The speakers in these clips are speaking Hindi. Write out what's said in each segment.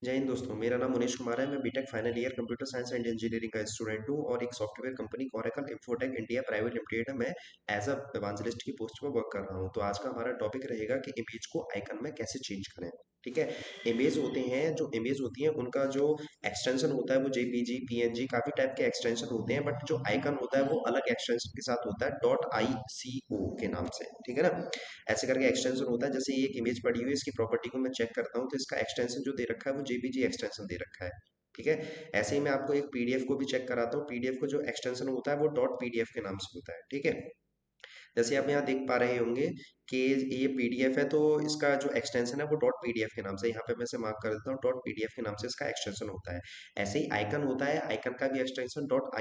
जय हिंद दोस्तों। मेरा नाम मुनीश कुमार है। मैं BTech final year computer science and engineering का स्टूडेंट हूँ और एक software company Oracle Infotech India private limited में एज अ इवेंजलिस्ट की पोस्ट पर वर्क कर रहा हूँ। तो आज का हमारा टॉपिक रहेगा कि इमेज को आइकन में कैसे चेंज करें। ठीक है। इमेज होते हैं, जो इमेज होती है उनका जो एक्सटेंशन होता है वो जेपीजी पीएनजी काफी टाइप के एक्सटेंशन होते हैं, बट जो आइकन होता है वो अलग एक्सटेंशन के साथ होता है, डॉट आई सी ओ के नाम से। ठीक है ना। ऐसे करके एक्सटेंशन होता है। जैसे ये एक इमेज पड़ी हुई है, इसकी प्रॉपर्टी को मैं चेक करता हूँ तो इसका एक्सटेंशन जो दे रखा है वो जेपीजी एक्सटेंशन दे रखा है। ठीक है। ऐसे ही मैं आपको एक पीडीएफ को भी चेक कराता हूँ। पीडीएफ को जो एक्सटेंशन होता है वो डॉट पीडीएफ के नाम से होता है। ठीक है। जैसे आप यहाँ देख पा रहे होंगे कि ये पीडीएफ है, तो इसका जो एक्सटेंशन है वो डॉट पीडीएफ के नाम से, यहाँ पे मैं इसे मार्क कर देता हूँ, डॉट पीडीएफ के नाम से इसका एक्सटेंशन होता है। ऐसे ही आइकन होता है, आइकन का भी एक्सटेंशन डॉट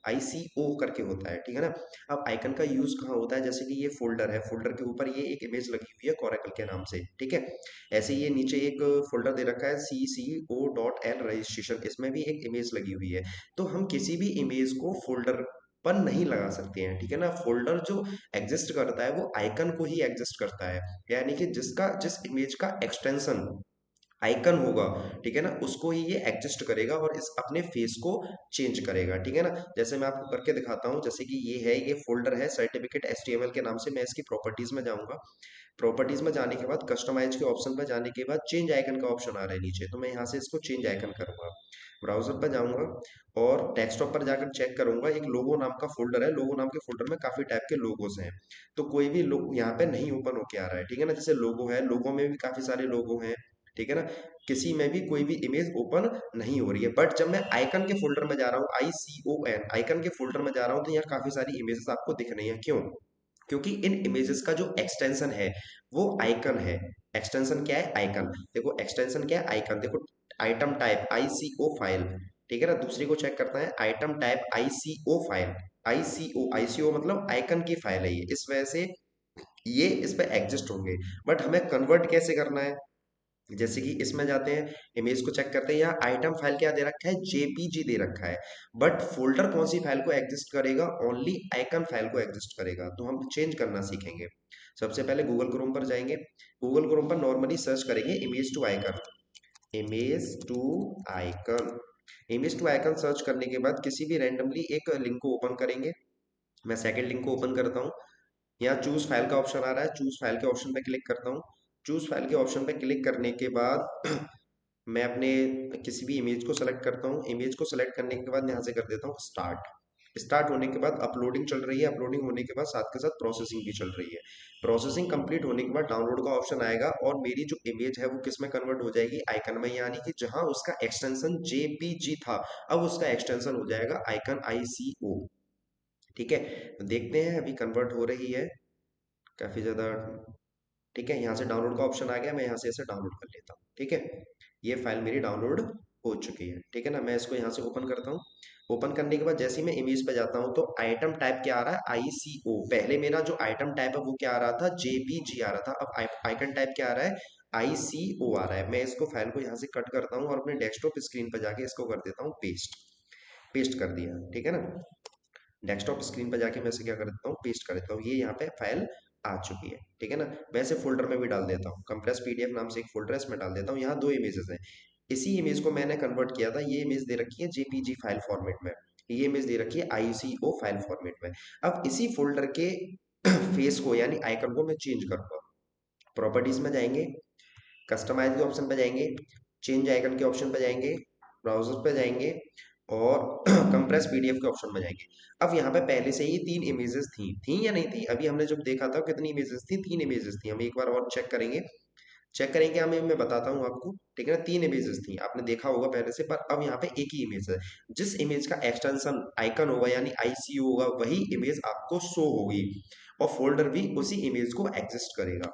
आईसीओ करके होता है। ठीक है ना। अब आइकन का यूज कहाँ होता है, जैसे कि ये फोल्डर है, फोल्डर के ऊपर ये एक इमेज लगी हुई है कोरेकल के नाम से। ठीक है। ऐसे ही ये नीचे एक फोल्डर दे रखा है CCO.L रजिस्ट्रेशन, इसमें भी एक इमेज लगी हुई है। तो हम किसी भी इमेज को फोल्डर पर नहीं लगा सकते हैं। ठीक है ना। फोल्डर जो एग्जिस्ट करता है वो आइकन को ही एग्जिस्ट करता है, यानी कि जिस इमेज का एक्सटेंशन आइकन होगा, ठीक है ना, उसको ही ये एग्जिस्ट करेगा और इस अपने फेस को चेंज करेगा। ठीक है ना। जैसे मैं आपको करके दिखाता हूँ, जैसे कि ये फोल्डर है सर्टिफिकेट एचटीएमएल के नाम से। मैं इसकी प्रॉपर्टीज में जाऊंगा। प्रॉपर्टीज में जाने के बाद कस्टमाइज के ऑप्शन पर जाने के बाद चेंज आइकन का ऑप्शन आ रहा है नीचे, तो मैं यहाँ से इसको चेंज आइकन करूंगा। ब्राउजर पर जाऊंगा और डेस्कटॉप पर जाकर चेक करूंगा। एक लोगो नाम का फोल्डर है, लोगो नाम के फोल्डर में काफी टाइप के लोगोस हैं। तो कोई भी लोग यहाँ पे नहीं ओपन होके आ रहा है। ठीक है ना। जैसे लोगो है, लोगो में भी काफी सारे लोगो हैं। ठीक है ना। किसी में भी कोई भी इमेज ओपन नहीं हो रही है, बट जब मैं आइकन के फोल्डर में जा रहा हूँ, ICON आइकन के फोल्डर में जा रहा हूँ, तो यहाँ काफी सारी इमेजेस आपको दिख रही है। क्यों? क्योंकि इन इमेजेस का जो एक्सटेंशन है वो आइकन है। एक्सटेंशन क्या है? आइकन। देखो एक्सटेंशन क्या है? आइकन। देखो आइटम टाइप ICO फाइल। ठीक है ना। दूसरी को चेक करता है, item type ICO file. ICO मतलब आइकन की फाइल है ये, इस वजह से ये इस पे एग्जिस्ट होंगे। बट हमें कन्वर्ट कैसे करना है? जैसे कि इसमें जाते हैं, इमेज को चेक करते हैं, यहाँ आइटम फाइल क्या दे रखा है? जेपीजी दे रखा है। बट फोल्डर कौन सी फाइल को एग्जिस्ट करेगा? ओनली आइकन फाइल को एग्जिस्ट करेगा। तो हम चेंज करना सीखेंगे। सबसे पहले गूगल क्रोम पर जाएंगे। गूगल क्रोम पर नॉर्मली सर्च करेंगे image to icon. Image to icon. Image to icon search करने के बाद किसी भी रैंडमली एक लिंक को ओपन करेंगे। मैं सेकंड लिंक को ओपन करता हूँ। यहाँ चूज फाइल का ऑप्शन आ रहा है, चूज फाइल के ऑप्शन पे क्लिक करता हूँ। चूज फाइल के ऑप्शन पे क्लिक करने के बाद मैं अपने किसी भी इमेज को सेलेक्ट करता हूँ। इमेज को सेलेक्ट करने के बाद यहाँ से कर देता हूँ स्टार्ट। स्टार्ट होने के बाद अपलोडिंग चल रही है, अपलोडिंग होने के बाद साथ के साथ प्रोसेसिंग भी चल रही है। प्रोसेसिंग कंप्लीट होने के बाद डाउनलोड का ऑप्शन आएगा और मेरी जो इमेज है वो किस में कन्वर्ट हो जाएगी? आइकन में, यानी कि जहां उसका एक्सटेंशन जेपीजी था, अब उसका एक्सटेंशन हो जाएगा आइकन ICO। ठीक है। तो देखते हैं, अभी कन्वर्ट हो रही है काफी ज्यादा। ठीक है। यहाँ से डाउनलोड का ऑप्शन आ गया, मैं यहाँ से इसे डाउनलोड कर लेता हूँ। ठीक है। ये फाइल मेरी डाउनलोड हो चुकी है। ठीक है ना। मैं इसको यहाँ से ओपन करता हूँ। ओपन करने के बाद जैसे ही मैं इमेज पे जाता हूँ तो आइटम टाइप क्या आ रहा है? ICO। पहले मेरा जो आइटम टाइप है वो क्या आ रहा था? JPG आ रहा था। अब आइकन टाइप क्या आ रहा है? ICO आ रहा है। मैं इसको फाइल को यहाँ से कट करता हूँ और अपने डेस्कटॉप स्क्रीन पर जाके इसको कर देता हूँ पेस्ट। पेस्ट कर दिया। ठीक है ना। डेस्कटॉप स्क्रीन पर जाके मैं इसे क्या कर देता हूँ? पेस्ट कर देता हूँ। ये यहाँ पे फाइल आ चुकी है। ठीक है ना। वैसे फोल्डर में भी डाल देता हूँ, कंप्रेस पीडीएफ नाम से एक फोल्डर है, इसमें डाल देता हूँ। यहाँ दो इमेजेस हैं। इसी इमेज को मैंने कन्वर्ट किया था, ये इमेज दे रखी है जेपीजी फाइल फॉर्मेट में, ये इमेज दे रखी है ICO फाइल फॉर्मेट में। अब इसी फोल्डर के फेस को यानी आइकन को मैं चेंज करूंगा। प्रॉपर्टीज में जाएंगे, कस्टमाइज के ऑप्शन पे जाएंगे, चेंज आइकन के ऑप्शन पे जाएंगे, ब्राउजर पे जाएंगे और कंप्रेस पीडीएफ के ऑप्शन में जाएंगे। अब यहाँ पे पहले से ही तीन इमेजेस थी या नहीं थी? अभी हमने जब देखा था कितनी इमेजेस थी? तीन इमेजेस थी। हम एक बार और चेक करेंगे। चेक करेंगे हमें, मैं बताता हूँ आपको। ठीक है ना। तीन इमेजेस थी, आपने देखा होगा पहले से, पर अब यहाँ पे एक ही इमेज है। जिस इमेज का एक्सटेंशन आइकन होगा यानी ICO होगा, वही इमेज आपको शो होगी और फोल्डर भी उसी इमेज को एग्जिस्ट करेगा।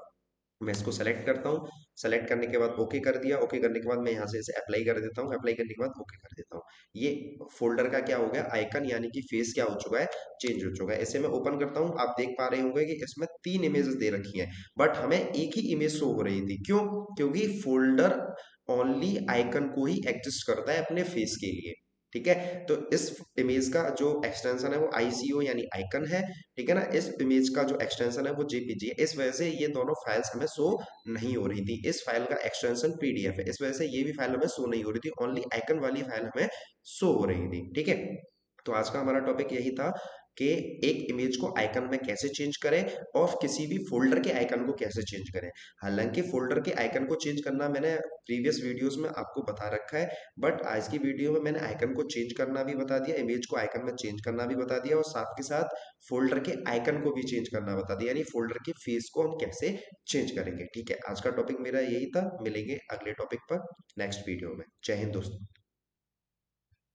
मैं इसको सेलेक्ट करता हूँ। सेलेक्ट करने के बाद ओके कर दिया। ओके करने के बाद मैं यहाँ से इसे अप्लाई कर देता हूँ। अप्लाई करने के बाद ओके कर देता हूँ। ये फोल्डर का क्या हो गया? आइकन यानी कि फेस क्या हो चुका है? चेंज हो चुका है। इसे मैं ओपन करता हूँ। आप देख पा रहे होंगे कि इसमें तीन इमेजेस दे रखी हैं, बट हमें एक ही इमेज शो हो रही थी। क्यों? क्योंकि फोल्डर ओनली आइकन को ही एग्जिस्ट करता है अपने फेस के लिए। ठीक है। तो इस इमेज का जो एक्सटेंशन है वो आईसीओ यानी आइकन है, ठीक है ना। इस इमेज का जो एक्सटेंशन है वो जेपीजी है। इस वजह से ये दोनों फाइल्स हमें शो नहीं हो रही थी। इस फाइल का एक्सटेंशन पीडीएफ है, इस वजह से ये भी फाइल हमें शो नहीं हो रही थी, ओनली आइकन वाली फाइल हमें शो हो रही थी, ठीक है। तो आज का हमारा टॉपिक यही था कि एक इमेज को आइकन में कैसे चेंज करें और किसी भी फोल्डर के आइकन को कैसे चेंज करें। हालांकि फोल्डर के आइकन को चेंज करना मैंने प्रीवियस वीडियोस में आपको बता रखा है, बट आज की वीडियो में मैंने आइकन को चेंज करना भी बता दिया, इमेज को आइकन में चेंज करना भी बता दिया, और साथ के साथ फोल्डर के आइकन को भी चेंज करना बता दिया, यानी फोल्डर के फेस को हम कैसे चेंज करेंगे। ठीक है, आज का टॉपिक मेरा यही था। मिलेंगे अगले टॉपिक पर नेक्स्ट वीडियो में। जय हिंद दोस्तों।